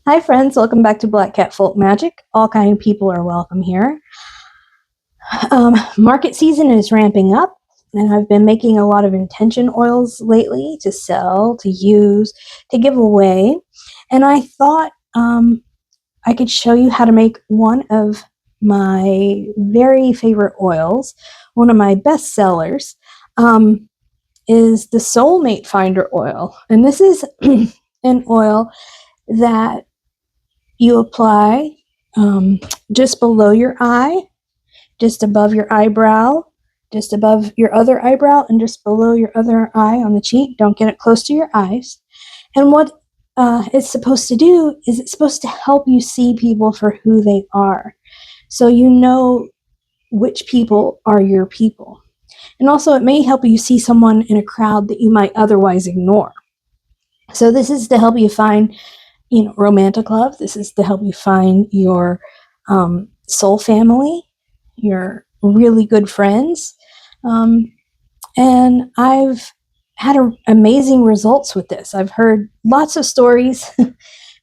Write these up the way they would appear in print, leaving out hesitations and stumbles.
Hi friends, welcome back to Blackcatfolkmagic. All kind of people are welcome here. Market season is ramping up, and I've been making a lot of intention oils lately to sell, to use, to give away. And I thought I could show you how to make one of my very favorite oils. One of my best sellers is the Soulmate Finder oil. And this is an oil that you apply just below your eye, just above your eyebrow, just above your other eyebrow, and just below your other eye on the cheek. Don't get it close to your eyes. And what it's supposed to do is it's supposed to help you see people for who they are. So you know which people are your people. And also it may help you see someone in a crowd that you might otherwise ignore. So this is to help you find romantic love. This is to help you find your soul family, your really good friends. And I've had amazing results with this. I've heard lots of stories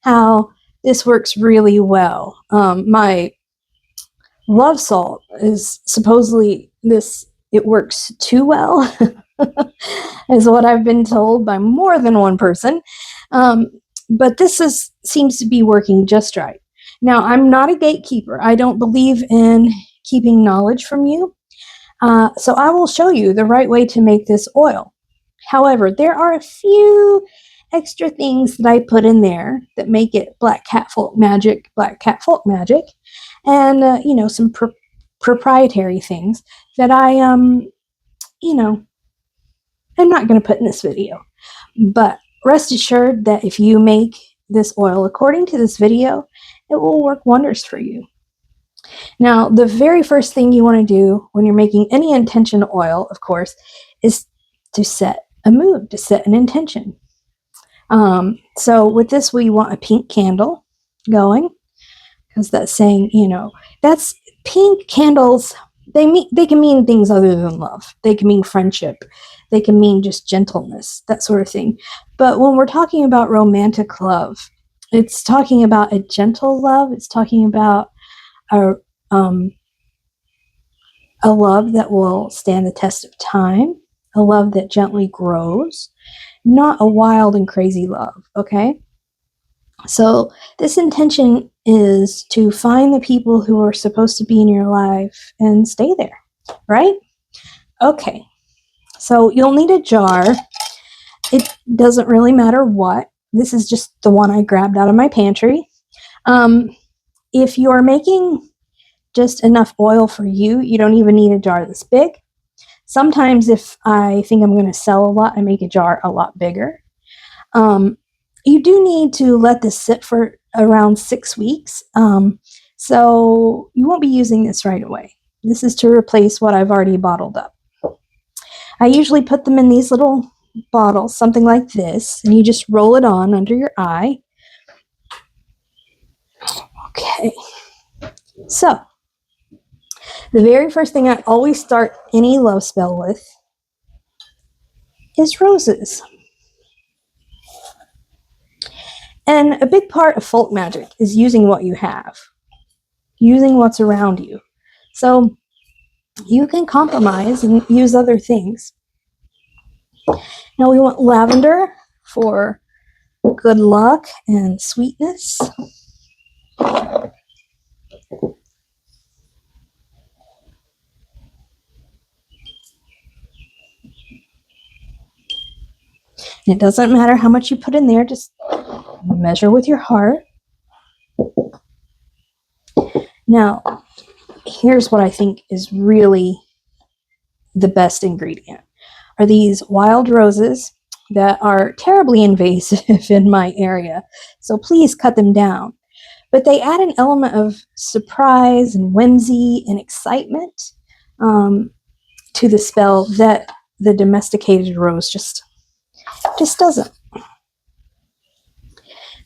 how this works really well. My love salt is supposedly it works too well, is what I've been told by more than one person. But this seems to be working just right. Now, I'm not a gatekeeper. I don't believe in keeping knowledge from you. So I will show you the right way to make this oil. However, there are a few extra things that I put in there that make it Black Cat Folk Magic, and some proprietary things that I'm not going to put in this video. But rest assured that if you make this oil according to this video, it will work wonders for you. Now, the very first thing you want to do when you're making any intention oil, of course, is to set a mood, to set an intention. So with this, we want a pink candle going, because that's saying, that's pink candles. They can mean things other than love. They can mean friendship. They can mean just gentleness, that sort of thing. But when we're talking about romantic love, it's talking about a gentle love. It's talking about a love that will stand the test of time, a love that gently grows, not a wild and crazy love, okay? So this intention is to find the people who are supposed to be in your life and stay there, right? Okay, so you'll need a jar. It doesn't really matter what. This is just the one I grabbed out of my pantry. If you're making just enough oil for you, you don't even need a jar this big. Sometimes if I think I'm going to sell a lot, I make a jar a lot bigger. You do need to let this sit for around 6 weeks. So you won't be using this right away. This is to replace what I've already bottled up. I usually put them in these little bottles, something like this, and you just roll it on under your eye. Okay. So the very first thing I always start any love spell with is roses. And a big part of folk magic is using what you have, using what's around you. So you can compromise and use other things. Now we want lavender for good luck and sweetness. And it doesn't matter how much you put in there, just measure with your heart. Now, here's what I think is really the best ingredient, are these wild roses that are terribly invasive in my area. So please cut them down. But they add an element of surprise and whimsy and excitement to the spell that the domesticated rose just doesn't.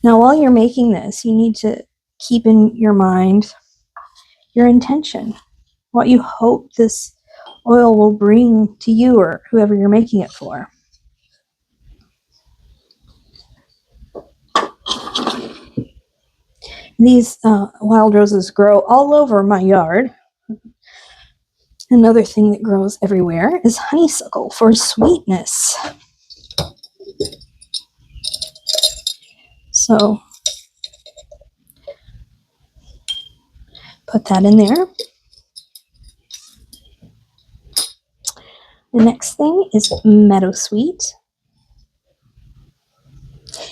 Now, while you're making this, you need to keep in your mind your intention, what you hope this oil will bring to you or whoever you're making it for. These wild roses grow all over my yard. Another thing that grows everywhere is honeysuckle for sweetness. So put that in there. The next thing is meadowsweet.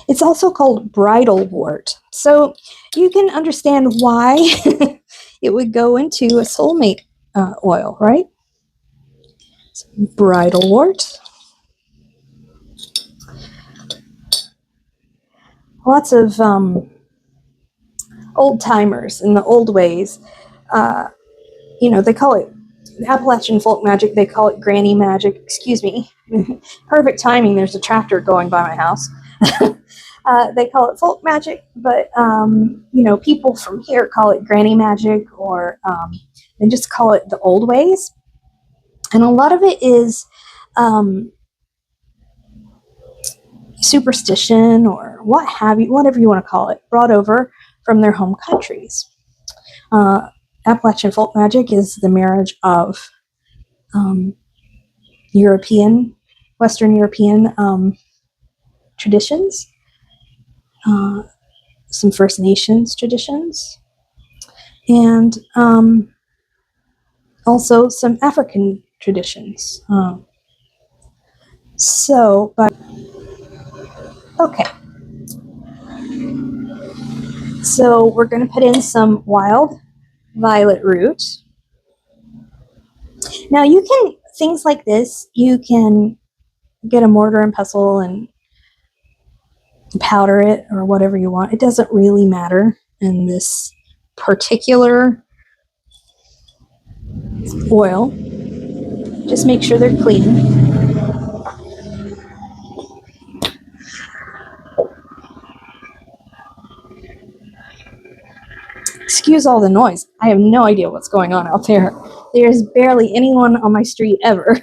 It's also called bridalwort. So you can understand why it would go into a soulmate oil, right? Bridalwort. Lots of old timers in the old ways. They call it Appalachian folk magic. They call it granny magic. Excuse me. Perfect timing. There's a tractor going by my house. They call it folk magic, but people from here call it granny magic, or they just call it the old ways. And a lot of it is superstition or what have you, whatever you want to call it, brought over from their home countries. Appalachian folk magic is the marriage of Western European traditions, some First Nations traditions, and also some African traditions. Okay. So we're going to put in some wild violet root. Now things like this, you can get a mortar and pestle and powder it or whatever you want. It doesn't really matter in this particular oil. Just make sure they're clean. Excuse all the noise. I have no idea what's going on out there. There's barely anyone on my street ever.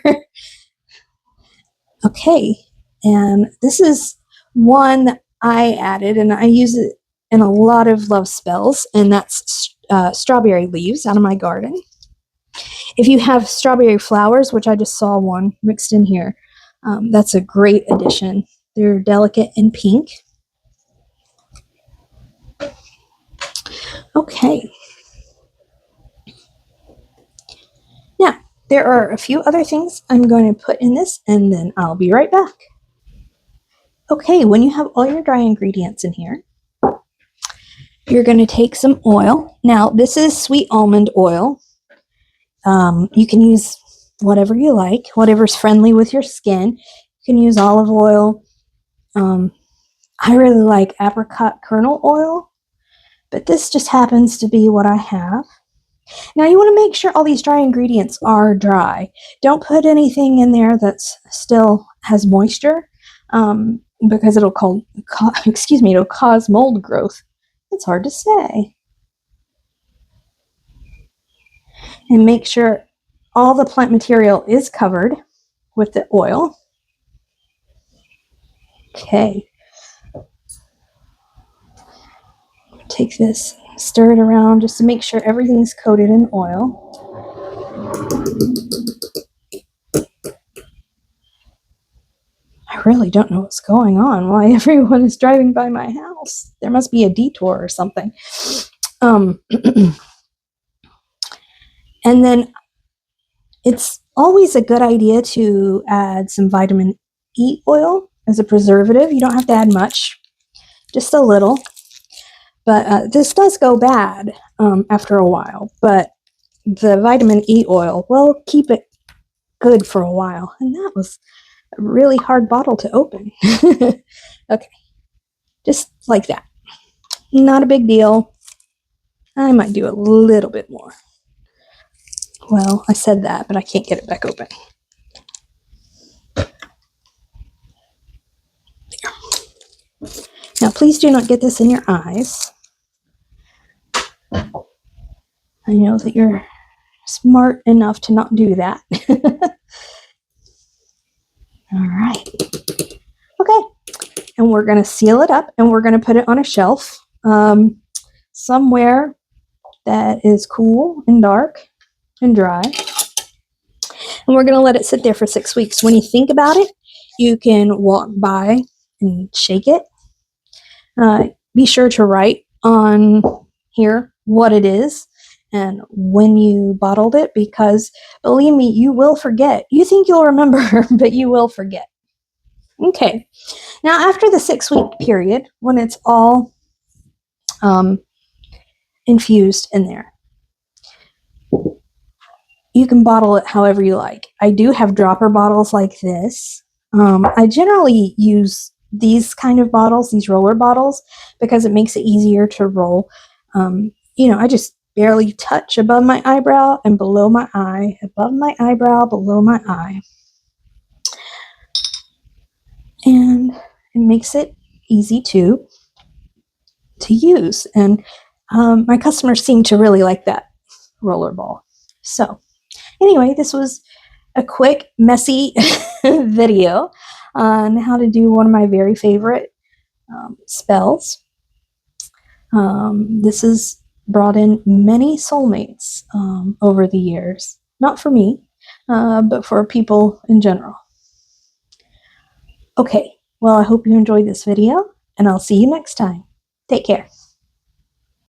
Okay, and this is one I added, and I use it in a lot of love spells, and that's strawberry leaves out of my garden. If you have strawberry flowers, which I just saw one mixed in here, that's a great addition. They're delicate and pink. Okay. Now, there are a few other things I'm going to put in this, and then I'll be right back. Okay, when you have all your dry ingredients in here, you're going to take some oil. Now, this is sweet almond oil. You can use whatever you like, whatever's friendly with your skin. You can use olive oil. I really like apricot kernel oil, but this just happens to be what I have. Now you want to make sure all these dry ingredients are dry. Don't put anything in there that's still has moisture, because it'll cause mold growth. It's hard to say. And make sure all the plant material is covered with the oil. Okay. Take this, stir it around just to make sure everything's coated in oil. I really don't know what's going on, why everyone is driving by my house. There must be a detour or something. And then it's always a good idea to add some vitamin E oil as a preservative. You don't have to add much, just a little. But this does go bad after a while, but the vitamin E oil will keep it good for a while. And that was a really hard bottle to open. Okay, just like that. Not a big deal. I might do a little bit more. Well, I said that, but I can't get it back open. There. Now, please do not get this in your eyes. I know that you're smart enough to not do that. All right. Okay. And we're going to seal it up, and we're going to put it on a shelf. somewhere that is cool and dark and dry. And we're going to let it sit there for 6 weeks. When you think about it, you can walk by and shake it. Be sure to write on here what it is and when you bottled it, because believe me, you will forget. You think you'll remember, but you will forget. Okay. Now, after the 6-week period, when it's all infused in there, you can bottle it however you like. I do have dropper bottles like this. I generally use these kind of bottles, these roller bottles, because it makes it easier to roll. I just barely touch above my eyebrow and below my eye, above my eyebrow, below my eye. And it makes it easy to use. And my customers seem to really like that roller ball. So anyway, this was a quick, messy video on how to do one of my very favorite spells. This has brought in many soulmates over the years. Not for me, but for people in general. Okay, well, I hope you enjoyed this video, and I'll see you next time. Take care.